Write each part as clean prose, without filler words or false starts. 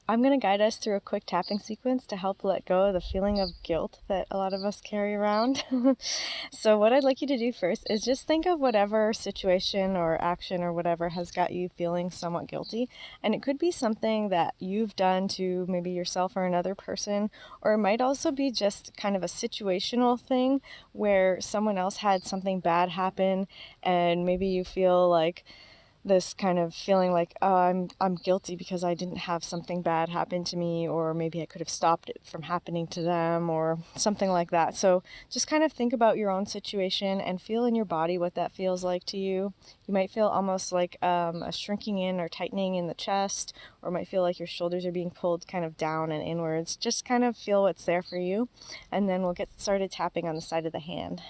I'm going to guide us through a quick tapping sequence to help let go of the feeling of guilt that a lot of us carry around. So what I'd like you to do first is just think of whatever situation or action or whatever has got you feeling somewhat guilty. And it could be something that you've done to maybe yourself or another person, or it might also be just kind of a situational thing where someone else had something bad happen and maybe you feel like this kind of feeling like, oh, I'm guilty because I didn't have something bad happen to me, or maybe I could have stopped it from happening to them, or something like that. So just kind of think about your own situation and feel in your body what that feels like to you. You might feel almost like a shrinking in or tightening in the chest, or it might feel like your shoulders are being pulled kind of down and inwards. Just kind of feel what's there for you, and then we'll get started tapping on the side of the hand.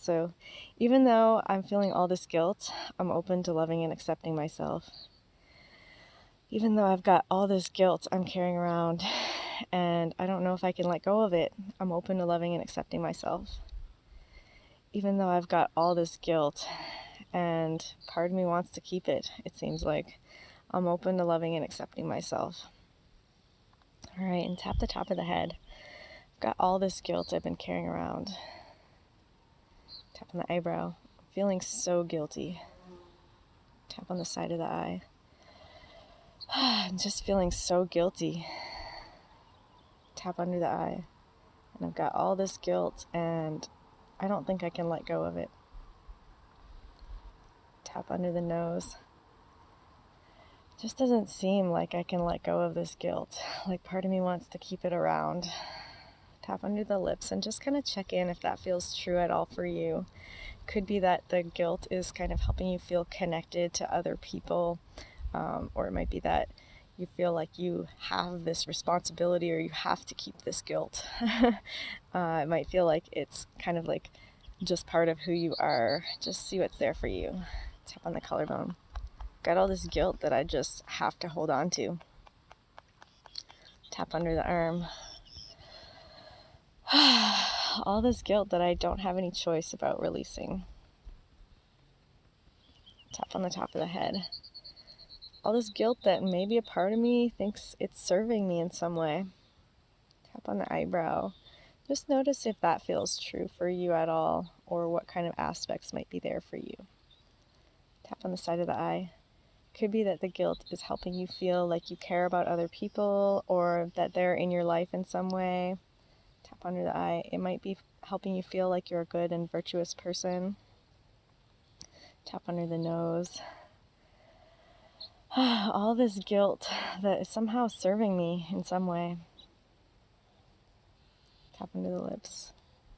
So even though I'm feeling all this guilt, I'm open to loving and accepting myself. Even though I've got all this guilt I'm carrying around and I don't know if I can let go of it, I'm open to loving and accepting myself. Even though I've got all this guilt and part of me wants to keep it, it seems like, I'm open to loving and accepting myself. All right, and tap the top of the head. I've got all this guilt I've been carrying around. Tap on the eyebrow. Feeling so guilty. Tap on the side of the eye. I'm just feeling so guilty. Tap under the eye. And I've got all this guilt and I don't think I can let go of it. Tap under the nose. It just doesn't seem like I can let go of this guilt. Like part of me wants to keep it around. Tap under the lips and just kind of check in if that feels true at all for you. Could be that the guilt is kind of helping you feel connected to other people, or it might be that you feel like you have this responsibility or you have to keep this guilt. It might feel like it's kind of like just part of who you are. Just see what's there for you. Tap on the collarbone. Got all this guilt that I just have to hold on to. Tap under the arm. All this guilt that I don't have any choice about releasing. Tap on the top of the head. All this guilt that maybe a part of me thinks it's serving me in some way. Tap on the eyebrow. Just notice if that feels true for you at all, or what kind of aspects might be there for you. Tap on the side of the eye. Could be that the guilt is helping you feel like you care about other people, or that they're in your life in some way. Tap under the eye. It might be helping you feel like you're a good and virtuous person. Tap under the nose. All this guilt that is somehow serving me in some way. Tap under the lips.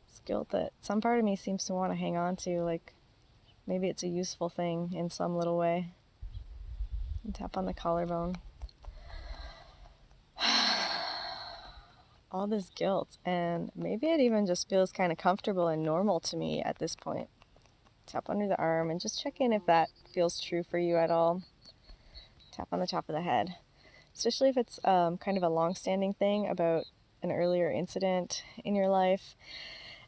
It's guilt that some part of me seems to want to hang on to, like maybe it's a useful thing in some little way. And tap on the collarbone. All this guilt, and maybe it even just feels kind of comfortable and normal to me at this point. Tap under the arm and just check in if that feels true for you at all. Tap on the top of the head, especially if it's kind of a long-standing thing about an earlier incident in your life.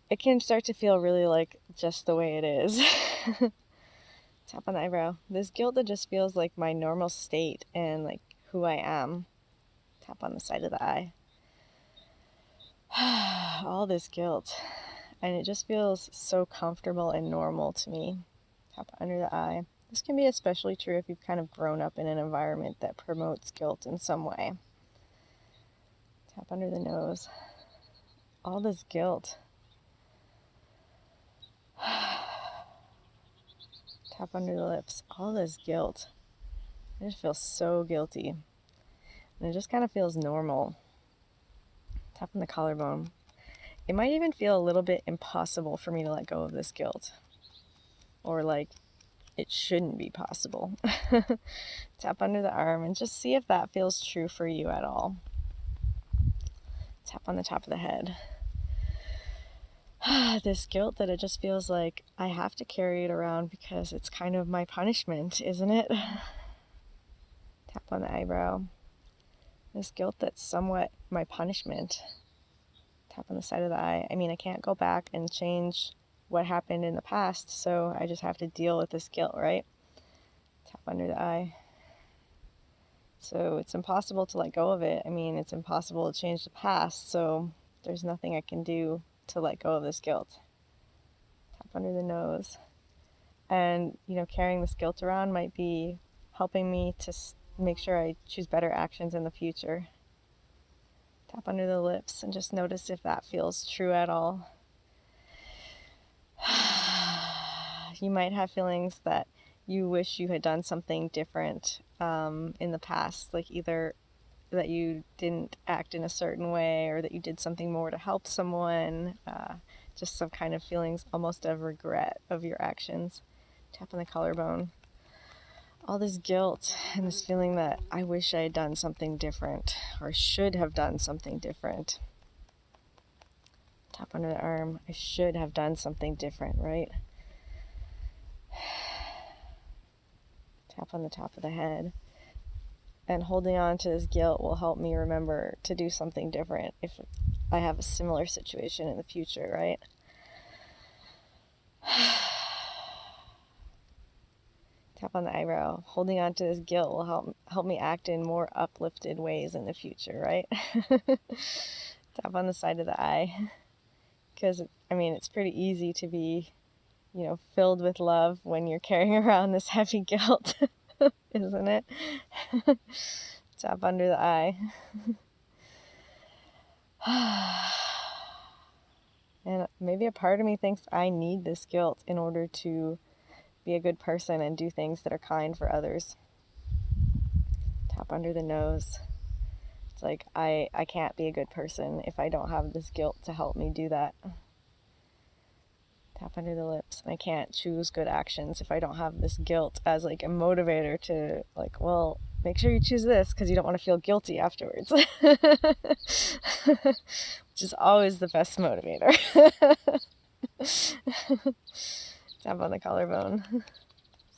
It can start to feel really like just the way it is. Tap on the eyebrow. This guilt that just feels like my normal state and like who I am. Tap on the side of the eye. All this guilt, and it just feels so comfortable and normal to me. Tap under the eye. This can be especially true if you've kind of grown up in an environment that promotes guilt in some way. Tap under the nose. All this guilt. Tap under the lips. All this guilt. I just feel so guilty. And it just kind of feels normal. Tap on the collarbone. It might even feel a little bit impossible for me to let go of this guilt. Or like it shouldn't be possible. Tap under the arm and just see if that feels true for you at all. Tap on the top of the head. This guilt that it just feels like I have to carry it around because it's kind of my punishment, isn't it? Tap on the eyebrow. This guilt that's somewhat my punishment. Tap on the side of the eye. I mean, I can't go back and change what happened in the past, so I just have to deal with this guilt, right? Tap under the eye. So it's impossible to let go of it. I mean, it's impossible to change the past, so there's nothing I can do to let go of this guilt. Tap under the nose. And, carrying this guilt around might be helping me to make sure I choose better actions in the future. Tap under the lips and just notice if that feels true at all. You might have feelings that you wish you had done something different in the past, like either that you didn't act in a certain way or that you did something more to help someone, just some kind of feelings almost of regret of your actions. Tap on the collarbone. All this guilt and this feeling that I wish I had done something different or should have done something different. Tap under the arm. I should have done something different, right? Tap on the top of the head. And holding on to this guilt will help me remember to do something different if I have a similar situation in the future, right? Tap on the eyebrow. Holding on to this guilt will help me act in more uplifted ways in the future, right? Tap on the side of the eye. Because, it's pretty easy to be, filled with love when you're carrying around this heavy guilt, isn't it? Tap under the eye. And maybe a part of me thinks I need this guilt in order to be a good person and do things that are kind for others. Tap under the nose. It's like I can't be a good person if I don't have this guilt to help me do that. Tap under the lips. And I can't choose good actions if I don't have this guilt as like a motivator to well, make sure you choose this because you don't want to feel guilty afterwards. Which is always the best motivator. Tap on the collarbone.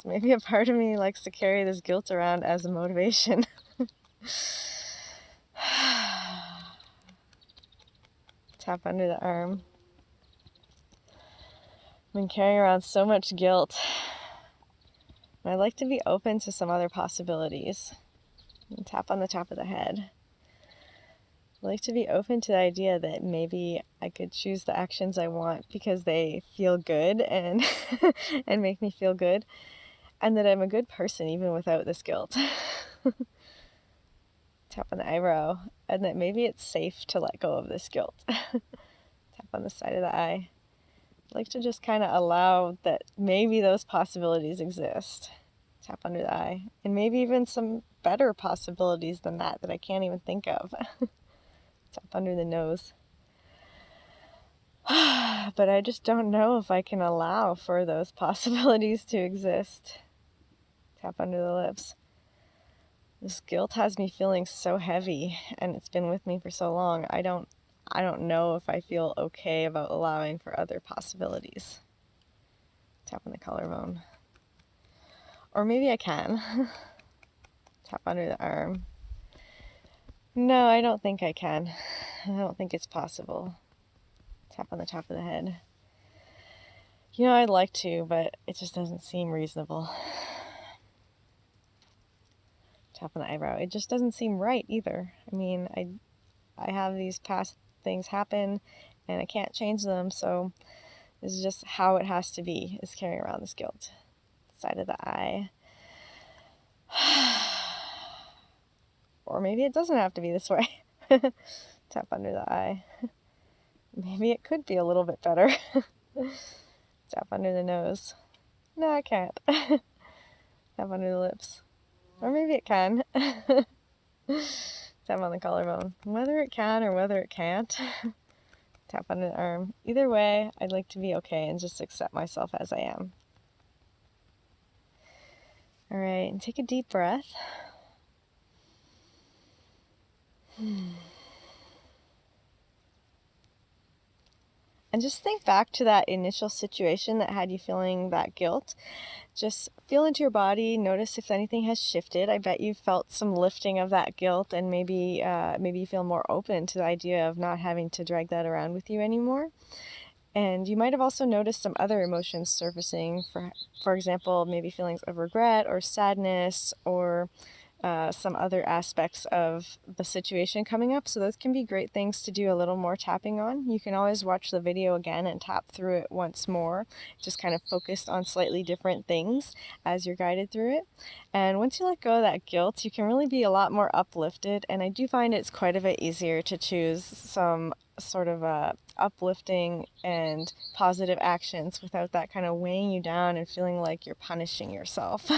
So maybe a part of me likes to carry this guilt around as a motivation. Tap under the arm. I've been carrying around so much guilt. And I'd like to be open to some other possibilities. And tap on the top of the head. I'd like to be open to the idea that maybe I could choose the actions I want because they feel good and and make me feel good. And that I'm a good person even without this guilt. Tap on the eyebrow. And that maybe it's safe to let go of this guilt. Tap on the side of the eye. I'd like to just kind of allow that maybe those possibilities exist. Tap under the eye. And maybe even some better possibilities than that I can't even think of. Tap under the nose. But I just don't know if I can allow for those possibilities to exist. Tap under the lips. This guilt has me feeling so heavy, and it's been with me for so long. I don't know if I feel okay about allowing for other possibilities. Tap on the collarbone. Or maybe I can. Tap under the arm. No, I don't think I can. I don't think it's possible. Tap on the top of the head. I'd like to, but it just doesn't seem reasonable. Tap on the eyebrow. It just doesn't seem right either. I have these past things happen and I can't change them, so this is just how it has to be, is carrying around this guilt. Side of the eye. Or maybe it doesn't have to be this way. Tap under the eye. Maybe it could be a little bit better. Tap under the nose. No, I can't. Tap under the lips. Or maybe it can. Tap on the collarbone. Whether it can or whether it can't. Tap under the arm. Either way, I'd like to be okay and just accept myself as I am. All right, and take a deep breath. And just think back to that initial situation that had you feeling that guilt. Just feel into your body, notice if anything has shifted. I bet you felt some lifting of that guilt, and maybe you feel more open to the idea of not having to drag that around with you anymore. And you might have also noticed some other emotions surfacing, for example, maybe feelings of regret or sadness or some other aspects of the situation coming up. So those can be great things to do a little more tapping on. You can always watch the video again and tap through it once more, just kind of focused on slightly different things as you're guided through it. And once you let go of that guilt, you can really be a lot more uplifted, and I do find it's quite a bit easier to choose some sort of uplifting and positive actions without that kind of weighing you down and feeling like you're punishing yourself.